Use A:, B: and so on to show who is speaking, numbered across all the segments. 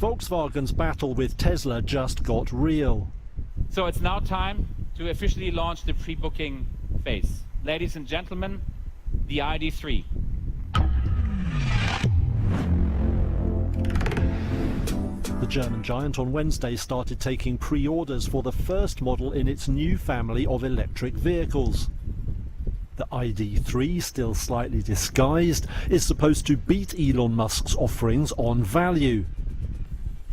A: Volkswagen's battle with Tesla just got real.
B: So it's now time to officially launch the pre-booking phase. Ladies and gentlemen, the ID.3.
A: The German giant on Wednesday started taking pre-orders for the first model in its new family of electric vehicles. The ID.3, still slightly disguised, is supposed to beat Elon Musk's offerings on value.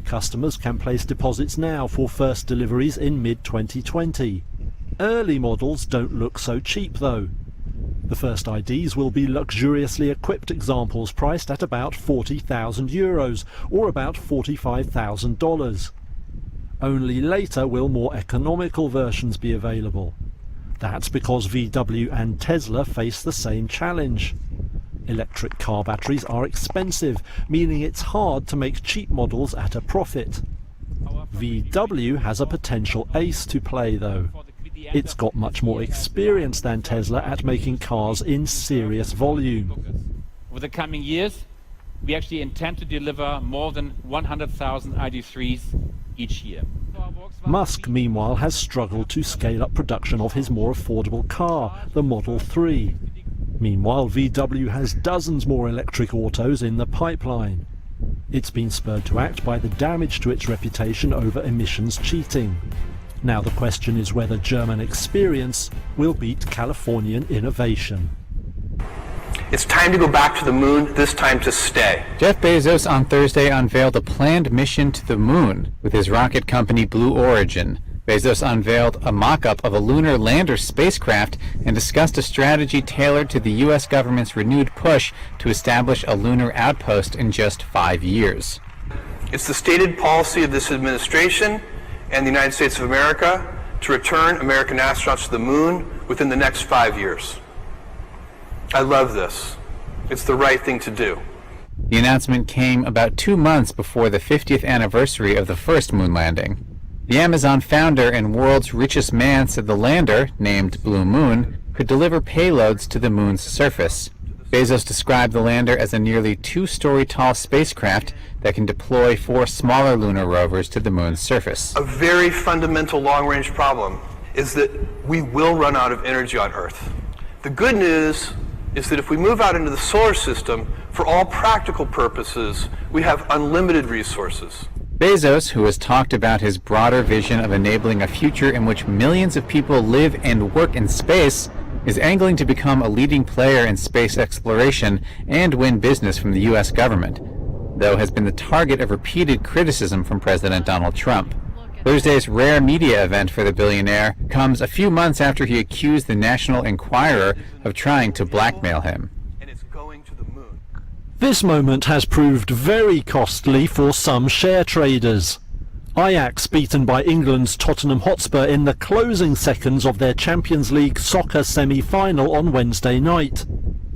A: Customers can place deposits now for first deliveries in mid-2020. Early models don't look so cheap though. The first IDs will be luxuriously equipped examples priced at about €40,000 or about $45,000. Only later will more economical versions be available. That's because VW and Tesla face the same challenge. Electric car batteries are expensive, meaning it's hard to make cheap models at a profit. VW has a potential ace to play though. It's got much more experience than Tesla at making cars in serious volume.
B: Over the coming years, we actually intend to deliver more than 100,000 ID.3s each year.
A: Musk, meanwhile, has struggled to scale up production of his more affordable car, the Model 3. Meanwhile, VW has dozens more electric autos in the pipeline. It's been spurred to act by the damage to its reputation over emissions cheating. Now the question is whether German experience will beat Californian innovation.
C: It's time to go back to the moon, this time to stay.
D: Jeff Bezos on Thursday unveiled a planned mission to the moon with his rocket company Blue Origin. Bezos unveiled a mock-up of a lunar lander spacecraft and discussed a strategy tailored to the U.S. government's renewed push to establish a lunar outpost in just 5 years.
C: It's the stated policy of this administration and the United States of America to return American astronauts to the moon within the next 5 years. I love this. It's the right thing to do.
D: The announcement came about 2 months before the 50th anniversary of the first moon landing. The Amazon founder and world's richest man said the lander, named Blue Moon, could deliver payloads to the moon's surface. Bezos described the lander as a nearly 2-story tall spacecraft that can deploy 4 smaller lunar rovers to the moon's surface.
C: A very fundamental long-range problem is that we will run out of energy on Earth. The good news is that if we move out into the solar system, for all practical purposes, we have unlimited resources.
D: Bezos, who has talked about his broader vision of enabling a future in which millions of people live and work in space, is angling to become a leading player in space exploration and win business from the U.S. government, though has been the target of repeated criticism from President Donald Trump. Thursday's rare media event for the billionaire comes a few months after he accused the National Enquirer of trying to blackmail him.
A: This moment has proved very costly for some share traders. Ajax beaten by England's Tottenham Hotspur in the closing seconds of their Champions League soccer semi-final on Wednesday night.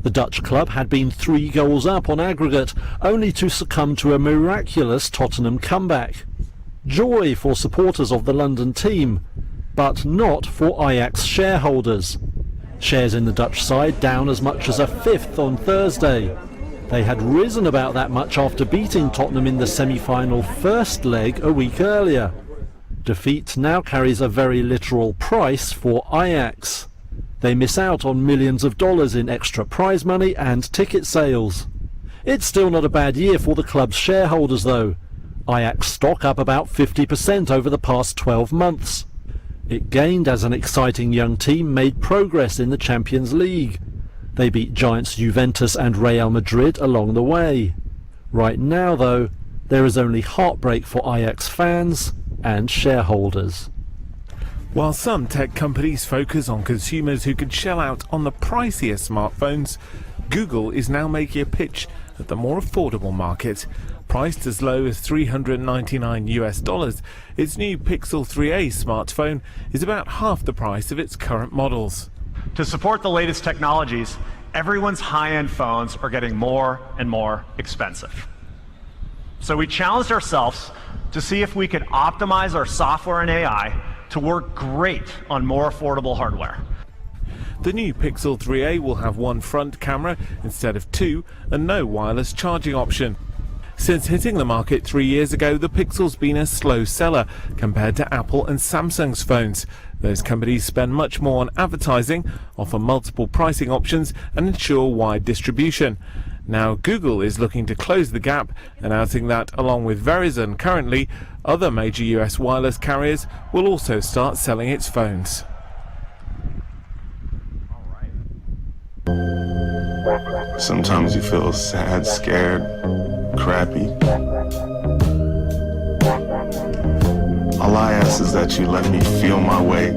A: The Dutch club had been 3 goals up on aggregate, only to succumb to a miraculous Tottenham comeback. Joy for supporters of the London team, but not for Ajax shareholders. Shares in the Dutch side down as much as a fifth on Thursday. They had risen about that much after beating Tottenham in the semi-final first leg a week earlier. Defeat now carries a very literal price for Ajax. They miss out on millions of dollars in extra prize money and ticket sales. It's still not a bad year for the club's shareholders though. Ajax stock up about 50% over the past 12 months. It gained as an exciting young team made progress in the Champions League. They beat giants Juventus and Real Madrid along the way. Right now, though, there is only heartbreak for Ajax fans and shareholders.
E: While some tech companies focus on consumers who can shell out on the pricier smartphones, Google is now making a pitch at the more affordable market. Priced as low as $399, its new Pixel 3a smartphone is about half the price of its current models.
F: To support the latest technologies, everyone's high-end phones are getting more and more expensive. So we challenged ourselves to see if we could optimize our software and AI to work great on more affordable hardware.
E: The new Pixel 3a will have one front camera instead of 2 and no wireless charging option. Since hitting the market 3 years ago, the Pixel's been a slow seller compared to Apple and Samsung's phones. Those companies spend much more on advertising, offer multiple pricing options, and ensure wide distribution. Now Google is looking to close the gap, announcing that, along with Verizon currently, other major US wireless carriers will also start selling its phones.
G: Sometimes you feel sad, scared, crappy. All I ask is that you let me feel my way.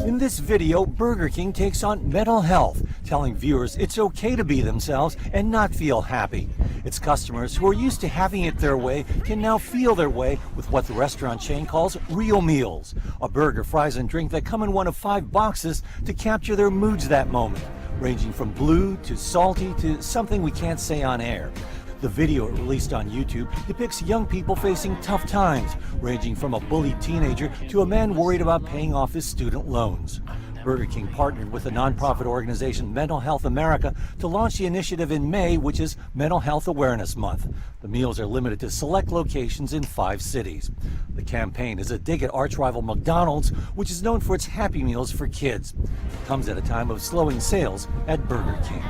H: In this video, Burger King takes on mental health, telling viewers it's okay to be themselves and not feel happy. Its customers, who are used to having it their way, can now feel their way with what the restaurant chain calls real meals. A burger, fries, and drink that come in one of 5 boxes to capture their moods that moment, ranging from blue to salty to something we can't say on air. The video released on YouTube depicts young people facing tough times, ranging from a bullied teenager to a man worried about paying off his student loans. Burger King partnered with the nonprofit organization Mental Health America to launch the initiative in May, which is Mental Health Awareness Month. The meals are limited to select locations in 5 cities. The campaign is a dig at arch-rival McDonald's, which is known for its Happy Meals for kids. It comes at a time of slowing sales at Burger King.